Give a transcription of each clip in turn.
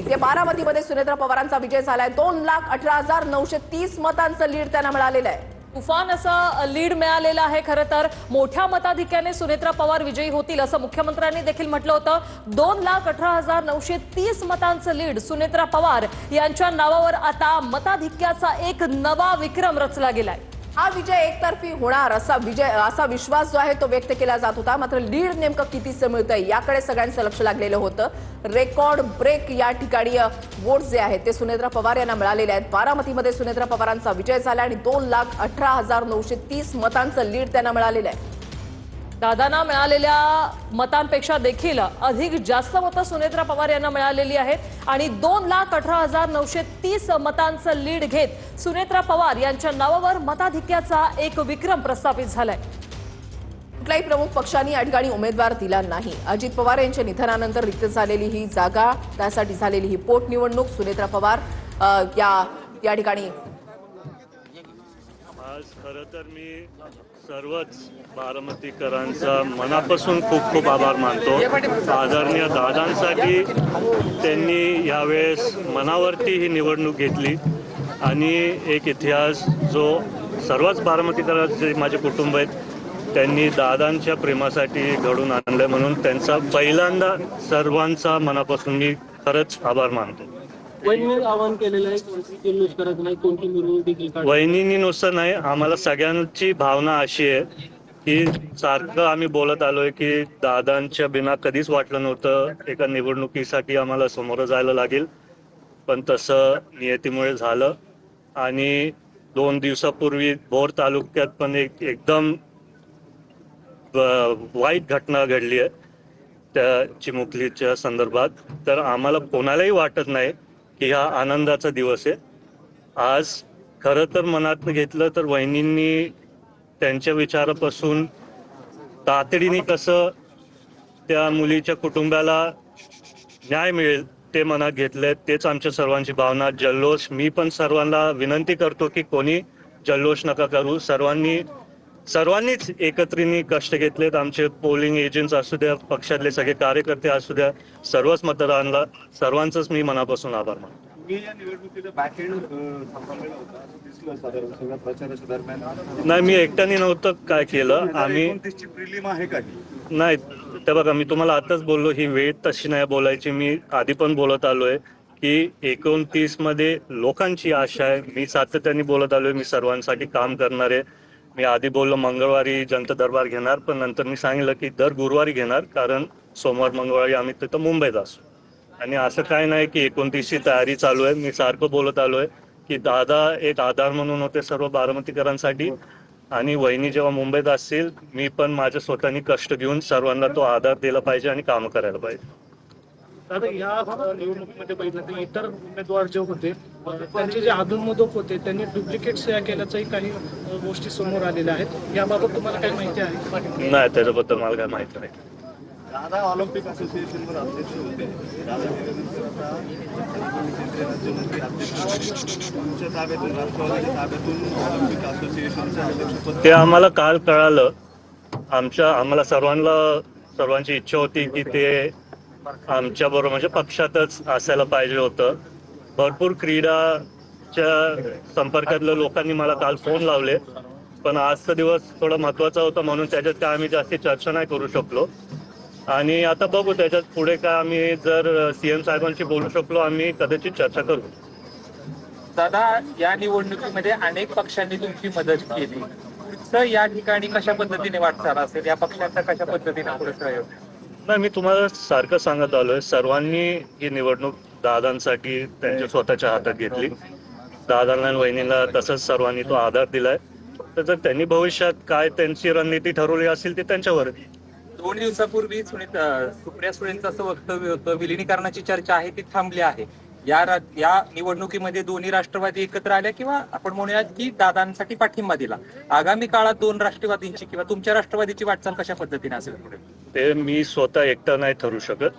ते बारामतीमध्ये सुनेत्रा पवारांचा विजय झालाय। 2,18,930 मतांचं लीड त्यांना मिळालेलं आहे। तुफान असा लीड मिळालेला आहे। खरं तर मोठ्या मताधिक्याने सुनेत्रा पवार विजयी होतील असं मुख्यमंत्र्यांनी देखील म्हटलं होतं। 2,18,930 मतांचं लीड सुनेत्रा पवार यांच्या नावावर आता मताधिक्याचा एक नवा विक्रम रचला गेलाय। हा विजय एकतर्फी होणार असा विश्वास जो आहे तो व्यक्त केला जात होता। मात्र लीड नेमकं कितीचं मिळतंय याकडे सगळ्यांचं लक्ष लागलेलं होतं। रेकॉर्ड ब्रेक या ठिकाणी वोट जे आहेत ते सुनेत्रा पवार यांना मिळालेले आहेत। बारामतीमध्ये सुनेत्रा पवारांचा विजय झाला आणि 2,18,930 मतांचं लीड त्यांना मिळालेलं आहे। दादांना मिळालेल्या मतांपेक्षा देखील अधिक जास्त मतं सुनेत्रा पवार यांना मिळालेली आहेत आणि 2,18,930 मतांचं लीड घेत सुनेत्रा पवार यांच्या नावावर मताधिक्याचा एक विक्रम प्रस्थापित झालाय। कुठल्याही प्रमुख पक्षांनी या ठिकाणी उमेदवार दिला नाही। अजित पवार यांच्या निधनानंतर रिक्त झालेली ही जागा, त्यासाठी झालेली ही पोटनिवडणूक सुनेत्रा पवार या ठिकाणी आज खरं तर मी सर्वच बारामतीकरांचा मनापासून खूप खूप आभार मानतो। आदरणीय दादांसाठी त्यांनी यावेळेस मनावरती ही निवडणूक घेतली आणि एक इतिहास जो सर्वच बारामतीकरांचे माझे कुटुंब आहेत त्यांनी दादांच्या प्रेमासाठी घडून आणलं, म्हणून त्यांचा पहिल्यांदा सर्वांचा मनापासून मी खरंच आभार मानतो। आवाहन केलेलं आहे कोणती जल्लोष करत नाही, कोणती मिरवणूक देखील वहिनींनी नुसतं नाही, आम्हाला सगळ्यांची भावना अशी आहे की सारखं आम्ही बोलत आलोय की दादांच्या बिना कधीच वाटलं नव्हतं एका निवडणुकीसाठी आम्हाला समोर जायला लागेल, पण तसं नियतीमुळे झालं। आणि 2 दिवसापूर्वी भोर तालुक्यात पण एकदम वाईट घटना घडली आहे त्या चिमुकलीच्या संदर्भात। तर आम्हाला कोणालाही वाटत नाही की हा आनंदाचा दिवस आहे। आज खरं तर मनात घेतलं तर वहिनींनी त्यांच्या विचारापासून तातडीने कसं त्या मुलीच्या कुटुंबाला न्याय मिळेल ते मनात घेतलंय, तेच आमच्या सर्वांची भावना। जल्लोष मी पण सर्वांना विनंती करतो की कोणी जल्लोष नका करू, सर्वांनीच एकत्रित कष्ट घेतलेत। आमचे पोलिंग एजंट्स असू द्या, पक्षातले सगळे कार्यकर्ते असू द्या, सर्वच मतदारांना सर्वांचंच मी मनापासून आभार मानतो। नाही, मी एकट्याने नव्हतं काय केलं आम्ही नाही, ते बघा मी तुम्हाला आताच बोललो ही वेळ तशी नाही बोलायची। मी आधी पण बोलत आलोय की 29 मध्ये लोकांची आशा आहे। मी सातत्याने बोलत आलोय मी सर्वांसाठी काम करणार आहे। मी आधी बोललो मंगळवारी जनता दरबार घेणार, पण नंतर मी सांगितलं की दर गुरुवारी घेणार, कारण सोमवार मंगळवारी आम्ही तिथं मुंबईत असू। आणि असं काय नाही की 29ची तयारी चालू आहे। मी सारखं बोलत आलोय की दादा एक आधार म्हणून होते सर्व बारामतीकरांसाठी, आणि वहिनी जेव्हा मुंबईत असतील मी पण माझ्या स्वतःनी कष्ट घेऊन सर्वांना तो आधार दिला पाहिजे आणि काम करायला पाहिजे। दादा या निवडणुकीमध्ये बघितलं तर इतर उमेदवार जे होते त्यांचे जे अधूनमधून होते त्यांनी डुप्लिकेट सह्या केल्याच्याही काही गोष्टी समोर आलेल्या आहेत। याबाबत तुम्हाला काही माहिती आहे? नाही, त्याच्याबद्दल मला काय माहिती नाही। दादा ऑलिम्पिक असोसिएशनवर अध्यक्ष होते, तुमच्या ताब्यातून राष्ट्रवादीच्या ताब्यातून ऑलिम्पिक असोसिएशनचं अध्यक्षपद ते आम्हाला काल कळालं। आम्हाला सर्वांची इच्छा होती की ते आमच्या बरोबर म्हणजे पक्षातच असायला पाहिजे होतं। भरपूर क्रीडाच्या संपर्कातल्या लोकांनी मला काल फोन लावले, पण आजचा दिवस थोडा महत्वाचा होता म्हणून त्याच्यात काय आम्ही जास्ती चर्चा नाही करू शकलो। आणि आता बघू त्याच्यात पुढे काय आम्ही जर सीएम साहेबांशी बोलू शकलो आम्ही कदाचित चर्चा करू। दादा या निवडणुकीमध्ये अनेक पक्षांनी तुमची मदत केली, पुढचं या ठिकाणी कशा पद्धतीने वाटचाल असेल, या पक्षांचा कशा पद्धतीने पुढे सहयोग? नाही, मी तुम्हाला सारखं सांगत आलोय सर्वांनी ही निवडणूक दादांसाठी त्यांच्या स्वतःच्या हातात घेतली। दादांना आणि वहिनीला तसंच सर्वांनी तो आधार दिलाय। तर जर त्यांनी भविष्यात काय त्यांची रणनीती ठरवली असेल ते त्यांच्यावर। 2 दिवसापूर्वी सुप्रिया सुळेंचं असं वक्तव्य होतं विलिनीकरणाची चर्चा आहे ती थांबली आहे। या निवडणुकीमध्ये दोन्ही राष्ट्रवादी एकत्र आल्या किंवा आपण म्हणूयात की दादांसाठी पाठिंबा दिला, आगामी काळात 2 राष्ट्रवादींची किंवा तुमच्या राष्ट्रवादीची वाटचाल कशा पद्धतीने असेल पुढे? ते मी स्वतः एकटा नाही ठरू शकत,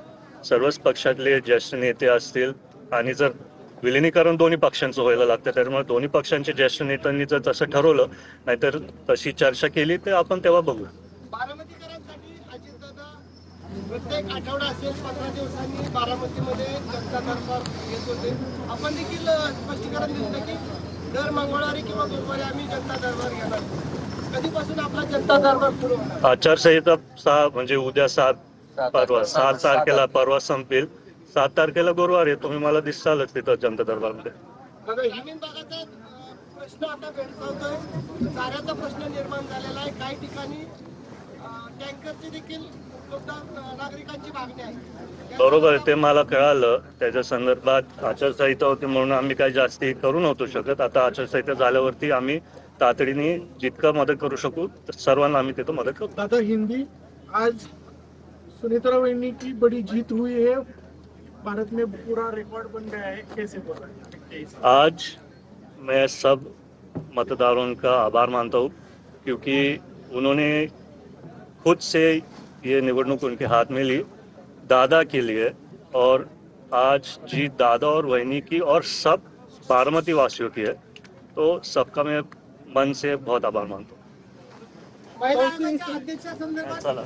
सर्वच पक्षातले ज्येष्ठ नेते असतील, आणि जर विलिनीकरण दोन्ही पक्षांचं व्हायला लागतं त्यामुळे दोन्ही पक्षांच्या ज्येष्ठ नेत्यांनी जर तसं ठरवलं नाहीतर तशी चर्चा केली तर आपण तेव्हा बघू। प्रत्येक आठवडा असेल 15 दिवसांनी बारामतीमध्ये जनता दरबार घेत होते. आपण देखील स्पष्टीकरण दिलं की दर मंगळवारी किंवा गुरुवारी आम्ही जनता दरबार घेणार. कधीपासून आपला जनता दरबार सुरू होणार? आचारसंहिता 6 म्हणजे उद्या 7 तारखेला परवा संपेल. 7 तारखेला गुरुवार आहे. तुम्ही मला दिसालच तिथं जनता दरबारमध्ये. बघा, हिमीन भागाचा प्रश्न आता भेडसावतोय. चाऱ्याचा प्रश्न निर्माण झालेला आहे. काही ठिकाणी टँकरची देखील नागरिकांची मागणी आहे. बरोबर आहे, ते मला कळालं. त्याच्या संदर्भात आचारसंहिता होती म्हणून आम्ही काही जास्ती करू नव्हतो शकत. आता आचारसंहिता झाल्यावरती आम्ही तातडीने जितकं मदत करू शकू सर्वांना आम्ही तिथं मदत करू. दादा, हिंदी आज सुनीता वहिनी की बड़ी जीत हुई है, भारत में पूरा रिकॉर्ड बन गया है, कैसे बोला? आज मैं सब मतदारों का आभार मानता हूँ क्योंकि उन्होंने खुद से ये निवडणूक उनके हाथ में ली दादा के लिए, और आज जीत दादा और वहिनी की और सब बारामती वासियों की है. तो सबका मैं मन से बहुत आभार मानता हूँ. महिला आयोगाच्या अध्यक्षासंदर्भात चला,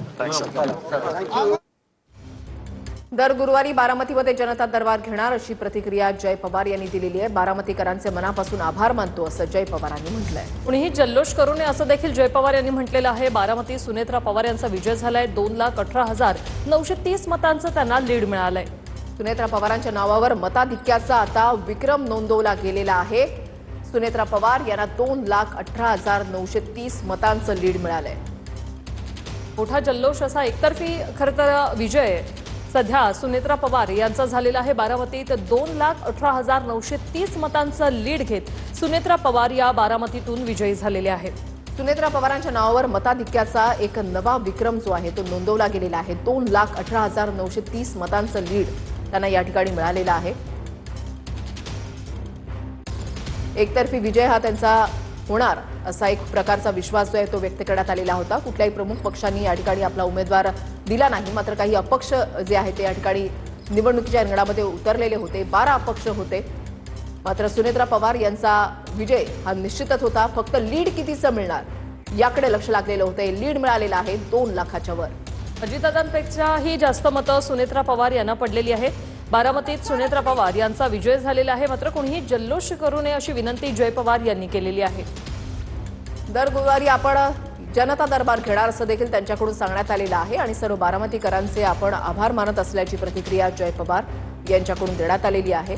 दर गुरुवारी बारामतीमध्ये जनता दरबार घेणार अशी प्रतिक्रिया जय पवार यांनी दिलेली आहे. बारामतीकरांचे मनापासून आभार मानतो असं जय पवारांनी म्हटलंय. कुणीही जल्लोष करू नये असं देखील जय पवार यांनी म्हटलेलं आहे. बारामती सुनेत्रा पवार यांचा विजय झालाय. 2,18,930 मतांचं त्यांना लीड मिळालंय. सुनेत्रा पवारांच्या नावावर मताधिक्याचा आता विक्रम नोंदवला गेलेला आहे. सुनेत्रा पवार यांना 2,18,930 मतांचं लीड मिळालंय. मोठा जल्लोष असा एकतर्फी खरं तर विजय सध्या सुनेत्रा पवार यांचा झालेला आहे. बारामतीत 2,18,930 मतांचं लीड घेत सुनेत्रा पवार या बारामतीतून विजयी झालेले आहेत. सुनेत्रा पवारांच्या नावावर मताधिक्याचा एक नवा विक्रम जो आहे तो नोंदवला गेलेला आहे. 2,18,930 मतांचं लीड त्यांना या ठिकाणी मिळालेला आहे. एकतर्फी विजय हा त्यांचा होणार असा एक प्रकारचा विश्वास जो आहे तो व्यक्त करण्यात आलेला होता. कुठल्याही प्रमुख पक्षांनी या ठिकाणी आपला उमेदवार दिला नाही. मात्र काही अपक्ष जे आहे ते या ठिकाणी निवडणुकीच्या रिंगणामध्ये उतरलेले होते. 12 अपक्ष होते. मात्र सुनेत्रा पवार यांचा विजय हा निश्चितच होता. फक्त लीड कितीचं मिळणार याकडे लक्ष लागलेलं होतं. लीड मिळालेलं आहे 2 लाखाच्या वर. अजितदादांपेक्षाही जास्त मतं सुनेत्रा पवार यांना पडलेली आहेत. बारामतीत सुनेत्रा पवार यांचा विजय झालेला आहे. मात्र कोणीही जल्लोष करू नये अशी विनंती जय पवार यांनी केलेली आहे. दर गुरुवारी आपण जनता दरबार घेणार असं देखील त्यांच्याकडून सांगण्यात आलेलं आहे आणि सर्व बारामतीकरांचे आपण आभार मानत असल्याची प्रतिक्रिया जय पवार यांच्याकडून देण्यात आलेली आहे.